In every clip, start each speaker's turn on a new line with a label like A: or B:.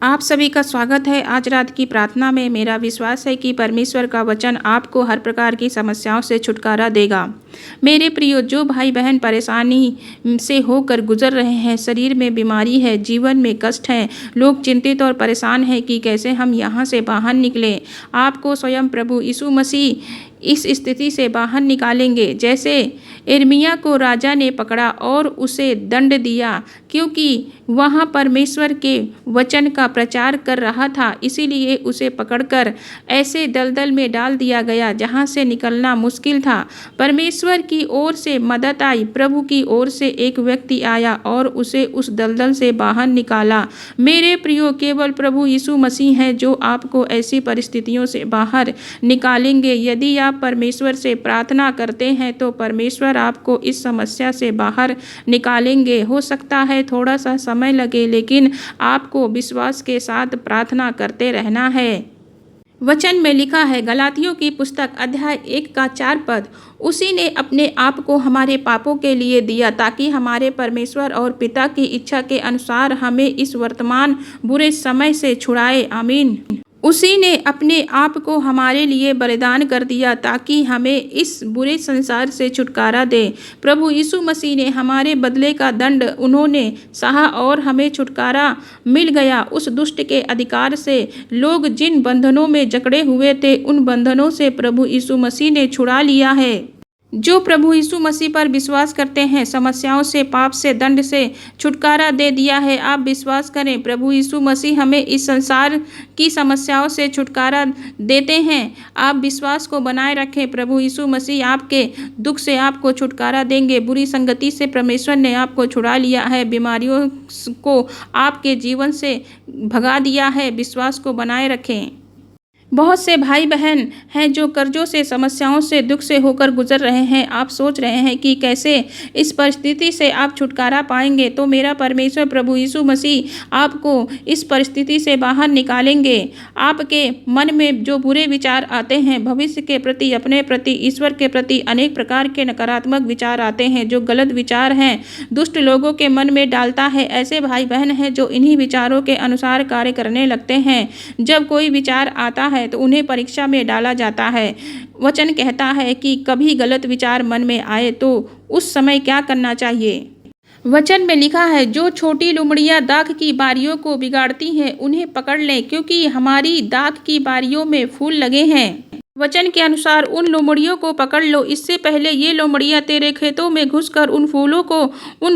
A: आप सभी का स्वागत है आज रात की प्रार्थना में। मेरा विश्वास है कि परमेश्वर का वचन आपको हर प्रकार की समस्याओं से छुटकारा देगा। मेरे प्रियो, जो भाई बहन परेशानी से होकर गुजर रहे हैं, शरीर में बीमारी है, जीवन में कष्ट है, लोग चिंतित और परेशान हैं कि कैसे हम यहाँ से बाहर निकलें, आपको स्वयं प्रभु यीशु मसीह इस स्थिति से बाहर निकालेंगे। जैसे यिर्मयाह को राजा ने पकड़ा और उसे दंड दिया क्योंकि वहाँ परमेश्वर के वचन का प्रचार कर रहा था, इसीलिए उसे पकड़कर ऐसे दलदल में डाल दिया गया जहाँ से निकलना मुश्किल था। परमेश्वर की ओर से मदद आई, प्रभु की ओर से एक व्यक्ति आया और उसे उस दलदल से बाहर निकाला। मेरे प्रियो, केवल प्रभु यीशु मसीह हैं जो आपको ऐसी परिस्थितियों से बाहर निकालेंगे। यदि आप परमेश्वर से प्रार्थना करते हैं तो परमेश्वर आपको इस समस्या से बाहर निकालेंगे। हो सकता है थोड़ा सा समय लगे, लेकिन आपको विश्वास के साथ प्रार्थना करते रहना है। वचन में लिखा है, गलातियों की पुस्तक अध्याय 1:4, उसी ने अपने आप को हमारे पापों के लिए दिया ताकि हमारे परमेश्वर और पिता की इच्छा के अनुसार हमें इस वर्तमान बुरे समय से छुड़ाए। आमीन। उसी ने अपने आप को हमारे लिए बलिदान कर दिया ताकि हमें इस बुरे संसार से छुटकारा दे। प्रभु यीशु मसीह ने हमारे बदले का दंड उन्होंने सहा और हमें छुटकारा मिल गया उस दुष्ट के अधिकार से। लोग जिन बंधनों में जकड़े हुए थे, उन बंधनों से प्रभु यीशु मसीह ने छुड़ा लिया है। जो प्रभु यीशु मसीह पर विश्वास करते हैं, समस्याओं से, पाप से, दंड से छुटकारा दे दिया है। आप विश्वास करें, प्रभु यीशु मसीह हमें इस संसार की समस्याओं से छुटकारा देते हैं। आप विश्वास को बनाए रखें, प्रभु यीशु मसीह आपके दुख से आपको छुटकारा देंगे। बुरी संगति से परमेश्वर ने आपको छुड़ा लिया है, बीमारियों को आपके जीवन से भगा दिया है। विश्वास को बनाए रखें। बहुत से भाई बहन हैं जो कर्जों से, समस्याओं से, दुख से होकर गुजर रहे हैं। आप सोच रहे हैं कि कैसे इस परिस्थिति से आप छुटकारा पाएंगे, तो मेरा परमेश्वर प्रभु यीशु मसीह आपको इस परिस्थिति से बाहर निकालेंगे। आपके मन में जो बुरे विचार आते हैं, भविष्य के प्रति, अपने प्रति, ईश्वर के प्रति अनेक प्रकार के नकारात्मक विचार आते हैं, जो गलत विचार हैं, दुष्ट लोगों के मन में डालता है। ऐसे भाई बहन हैं जो इन्हीं विचारों के अनुसार कार्य करने लगते हैं। जब कोई विचार आता है तो उन्हें परीक्षा में डाला जाता है। वचन कहता है कि कभी गलत विचार मन में आए तो उस समय क्या करना चाहिए। वचन में लिखा है, जो छोटी लोमड़ियां दाख की बारियों को बिगाड़ती हैं, उन्हें पकड़ लें, क्योंकि हमारी दाख की बारियों में फूल लगे हैं। वचन के अनुसार उन लोमड़ियों को पकड़ लो, इससे पहले ये लोमड़ियां तेरे खेतों में घुसकर उन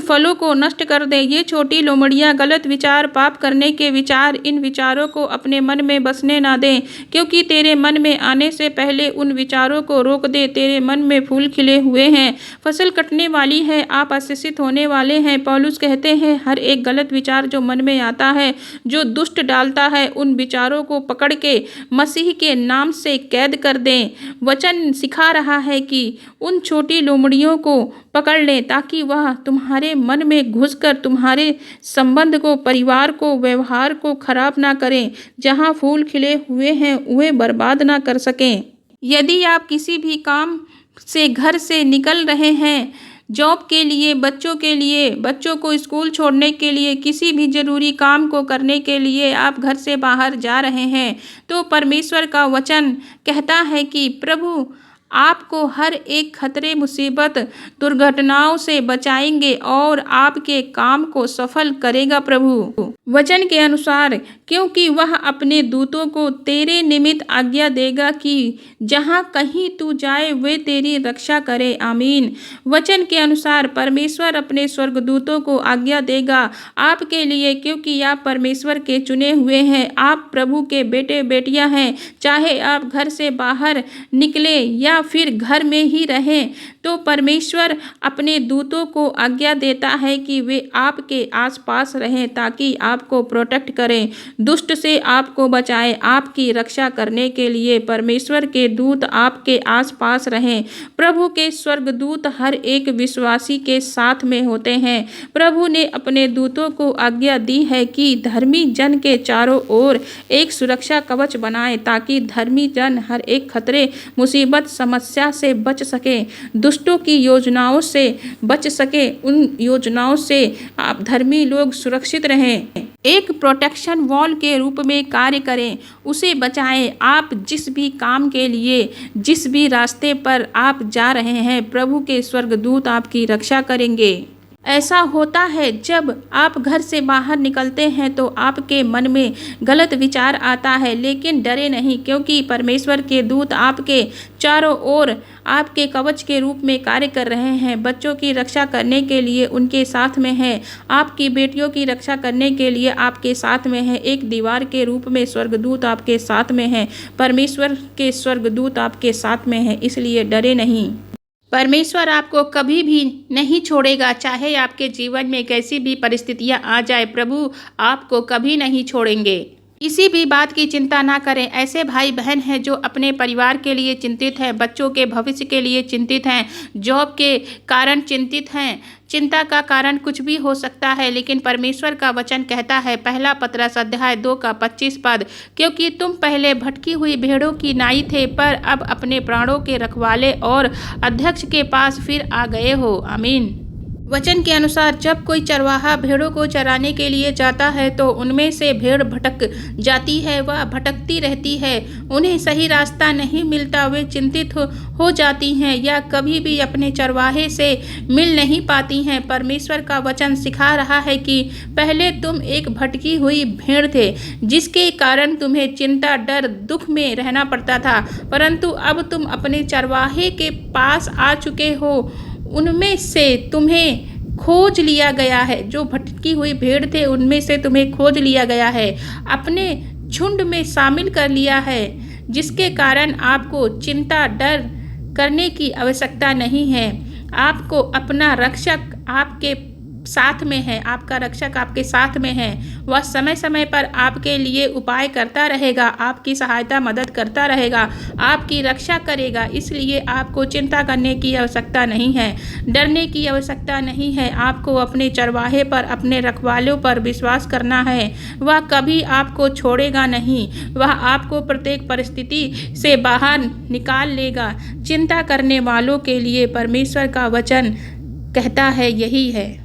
A: फलों को नष्ट कर दे। ये छोटी लोमड़ियां गलत विचार, पाप करने के विचार, इन विचारों को अपने मन में बसने ना दें, क्योंकि तेरे मन में आने से पहले उन विचारों को रोक दे। तेरे मन में फूल खिले हुए हैं, फसल कटने वाली है, आप आशीषित होने वाले हैं। पौलुस कहते हैं, हर एक गलत विचार जो मन में आता है, जो दुष्ट डालता है, उन विचारों को पकड़ के मसीह के नाम से कैद कर दें। वचन सिखा रहा है कि उन छोटी लोमड़ियों को पकड़ लें ताकि वह तुम्हारे मन में घुसकर तुम्हारे संबंध को, परिवार को, व्यवहार को खराब ना करें। जहां फूल खिले हुए हैं उन्हें बर्बाद ना कर सकें। यदि आप किसी भी काम से घर से निकल रहे हैं, जॉब के लिए, बच्चों के लिए, बच्चों को स्कूल छोड़ने के लिए, किसी भी जरूरी काम को करने के लिए आप घर से बाहर जा रहे हैं, तो परमेश्वर का वचन कहता है कि प्रभु आपको हर एक खतरे, मुसीबत, दुर्घटनाओं से बचाएंगे और आपके काम को सफल करेगा प्रभु। वचन के अनुसार, क्योंकि वह अपने दूतों को तेरे निमित्त आज्ञा देगा कि जहां कहीं तू जाए वे तेरी रक्षा करे। आमीन। वचन के अनुसार परमेश्वर अपने स्वर्गदूतों को आज्ञा देगा आपके लिए, क्योंकि आप परमेश्वर के चुने हुए हैं। आप प्रभु के बेटे बेटियां हैं। चाहे आप घर से बाहर निकले या फिर घर में ही रहें, तो परमेश्वर अपने दूतों को आज्ञा देता है कि वे आपके आसपास रहें ताकि आपको प्रोटेक्ट करें, दुष्ट से आपको बचाएं। आपकी रक्षा करने के लिए परमेश्वर के दूत आपके आसपास रहें। प्रभु के स्वर्गदूत हर एक विश्वासी के साथ में होते हैं। प्रभु ने अपने दूतों को आज्ञा दी है कि धर्मी जन के चारों ओर एक सुरक्षा कवच बनाएं ताकि धर्मी जन हर एक खतरे, मुसीबत, समस्या से बच सकें। दुष्टों की योजनाओं से बच सके, उन योजनाओं से आप धर्मी लोग सुरक्षित रहें। एक प्रोटेक्शन वॉल के रूप में कार्य करें, उसे बचाएं। आप जिस भी काम के लिए, जिस भी रास्ते पर आप जा रहे हैं, प्रभु के स्वर्गदूत आपकी रक्षा करेंगे। ऐसा होता है जब आप घर से बाहर निकलते हैं तो आपके मन में गलत विचार आता है, लेकिन डरे नहीं, क्योंकि परमेश्वर के दूत आपके चारों ओर आपके कवच के रूप में कार्य कर रहे हैं। बच्चों की रक्षा करने के लिए उनके साथ में है, आपकी बेटियों की रक्षा करने के लिए आपके साथ में है। एक दीवार के रूप में स्वर्गदूत आपके साथ में है, परमेश्वर के स्वर्गदूत आपके साथ में है, इसलिए डरे नहीं। परमेश्वर आपको कभी भी नहीं छोड़ेगा, चाहे आपके जीवन में कैसी भी परिस्थितियां आ जाए, प्रभु आपको कभी नहीं छोड़ेंगे। किसी भी बात की चिंता ना करें। ऐसे भाई बहन हैं जो अपने परिवार के लिए चिंतित हैं, बच्चों के भविष्य के लिए चिंतित हैं, जॉब के कारण चिंतित हैं। चिंता का कारण कुछ भी हो सकता है, लेकिन परमेश्वर का वचन कहता है, पहला पतरस अध्याय 2 का 25 पद, क्योंकि तुम पहले भटकी हुई भेड़ों की नाई थे, पर अब अपने प्राणों के रखवाले और अध्यक्ष के पास फिर आ गए हो। आमीन। वचन के अनुसार जब कोई चरवाहा भेड़ों को चराने के लिए जाता है तो उनमें से भेड़ भटक जाती है, वह भटकती रहती है, उन्हें सही रास्ता नहीं मिलता, वे चिंतित हो जाती हैं या कभी भी अपने चरवाहे से मिल नहीं पाती हैं। परमेश्वर का वचन सिखा रहा है कि पहले तुम एक भटकी हुई भेड़ थे, जिसके कारण तुम्हें चिंता, डर, दुख में रहना पड़ता था, परंतु अब तुम अपने चरवाहे के पास आ चुके हो। उनमें से तुम्हें खोज लिया गया है, जो भटकी हुई भेड़ थे उनमें से तुम्हें खोज लिया गया है, अपने झुंड में शामिल कर लिया है, जिसके कारण आपको चिंता, डर करने की आवश्यकता नहीं है। आपको अपना रक्षक आपके साथ में है, आपका रक्षक आपके साथ में है। वह समय समय पर आपके लिए उपाय करता रहेगा, आपकी सहायता मदद करता रहेगा, आपकी रक्षा करेगा। इसलिए आपको चिंता करने की आवश्यकता नहीं है, डरने की आवश्यकता नहीं है। आपको अपने चरवाहे पर, अपने रखवालों पर विश्वास करना है। वह कभी आपको छोड़ेगा नहीं, वह आपको प्रत्येक परिस्थिति से बाहर निकाल लेगा। चिंता करने वालों के लिए परमेश्वर का वचन कहता है यही है।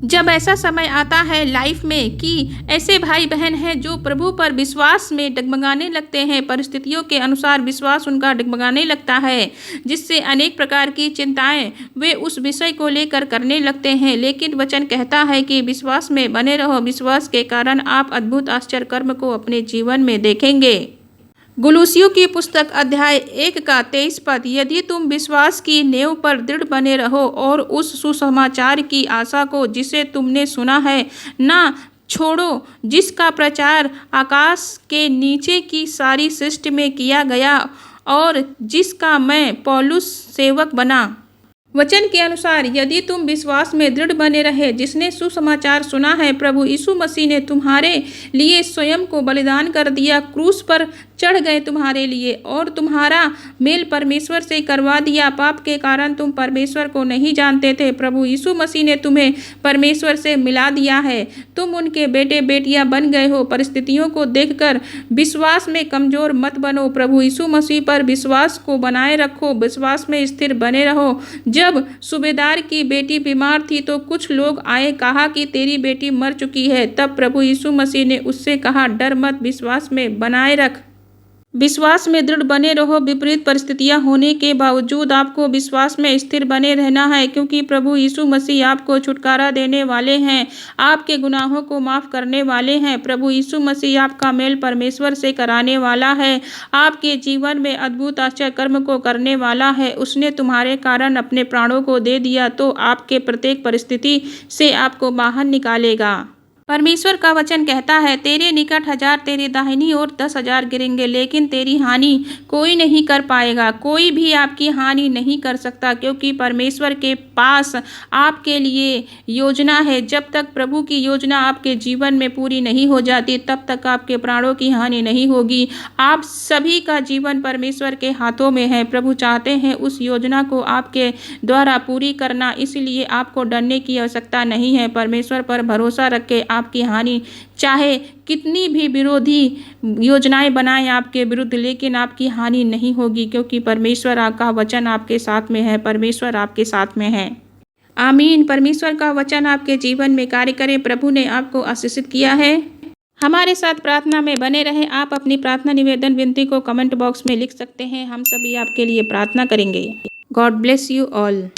A: जब ऐसा समय आता है लाइफ में कि ऐसे भाई बहन हैं जो प्रभु पर विश्वास में डगमगाने लगते हैं, परिस्थितियों के अनुसार विश्वास उनका डगमगाने लगता है, जिससे अनेक प्रकार की चिंताएं वे उस विषय को लेकर करने लगते हैं, लेकिन वचन कहता है कि विश्वास में बने रहो। विश्वास के कारण आप अद्भुत आश्चर्य कर्म को अपने जीवन में देखेंगे। गुलूसियों की पुस्तक अध्याय 1 का 23 पद, यदि तुम विश्वास की नेव पर दृढ़ बने रहो और उस सुसमाचार की आशा को जिसे तुमने सुना है ना छोड़ो, जिसका प्रचार आकाश के नीचे की सारी सृष्टि में किया गया और जिसका मैं पौलुस सेवक बना। वचन के अनुसार यदि तुम विश्वास में दृढ़ बने रहे, जिसने सुसमाचार सुना है, प्रभु यीशु मसीह ने तुम्हारे लिए स्वयं को बलिदान कर दिया, क्रूस पर चढ़ गए तुम्हारे लिए और तुम्हारा मेल परमेश्वर से करवा दिया। पाप के कारण तुम परमेश्वर को नहीं जानते थे, प्रभु यीशु मसीह ने तुम्हें परमेश्वर से मिला दिया है। तुम उनके बेटे बेटियां बन गए हो। परिस्थितियों को देखकर विश्वास में कमजोर मत बनो, प्रभु यीशु मसीह पर विश्वास को बनाए रखो, विश्वास में स्थिर बने रहो। जब सूबेदार की बेटी बीमार थी तो कुछ लोग आए, कहा कि तेरी बेटी मर चुकी है। तब प्रभु यीशु मसीह ने उससे कहा, डर मत, विश्वास में बनाए रख, विश्वास में दृढ़ बने रहो। विपरीत परिस्थितियां होने के बावजूद आपको विश्वास में स्थिर बने रहना है, क्योंकि प्रभु यीशु मसीह आपको छुटकारा देने वाले हैं, आपके गुनाहों को माफ़ करने वाले हैं। प्रभु यीशु मसीह आपका मेल परमेश्वर से कराने वाला है, आपके जीवन में अद्भुत आश्चर्य कर्म को करने वाला है। उसने तुम्हारे कारण अपने प्राणों को दे दिया, तो आपके प्रत्येक परिस्थिति से आपको बाहर निकालेगा। परमेश्वर का वचन कहता है, तेरे निकट 1000 तेरी दाहिनी ओर 10,000 गिरेंगे, लेकिन तेरी हानि कोई नहीं कर पाएगा। कोई भी आपकी हानि नहीं कर सकता, क्योंकि परमेश्वर के पास आपके लिए योजना है। जब तक प्रभु की योजना आपके जीवन में पूरी नहीं हो जाती, तब तक आपके प्राणों की हानि नहीं होगी। आप सभी का जीवन परमेश्वर के हाथों में है। प्रभु चाहते हैं उस योजना को आपके द्वारा पूरी करना, इसलिए आपको डरने की आवश्यकता नहीं है। परमेश्वर पर भरोसा रख के आपकी हानि चाहे कितनी भी विरोधी योजनाएं बनाएं आपके विरुद्ध, लेकिन आपकी हानि नहीं होगी, क्योंकि परमेश्वर का वचन आपके साथ में है, परमेश्वर आपके साथ में है। आमीन। परमेश्वर का वचन आपके जीवन में कार्य करे। प्रभु ने आपको आशीषित किया है। हमारे साथ प्रार्थना में बने रहें। आप अपनी प्रार्थना निवेदन विनती को कमेंट बॉक्स में लिख सकते हैं। हम सभी आपके लिए प्रार्थना करेंगे। God bless you all.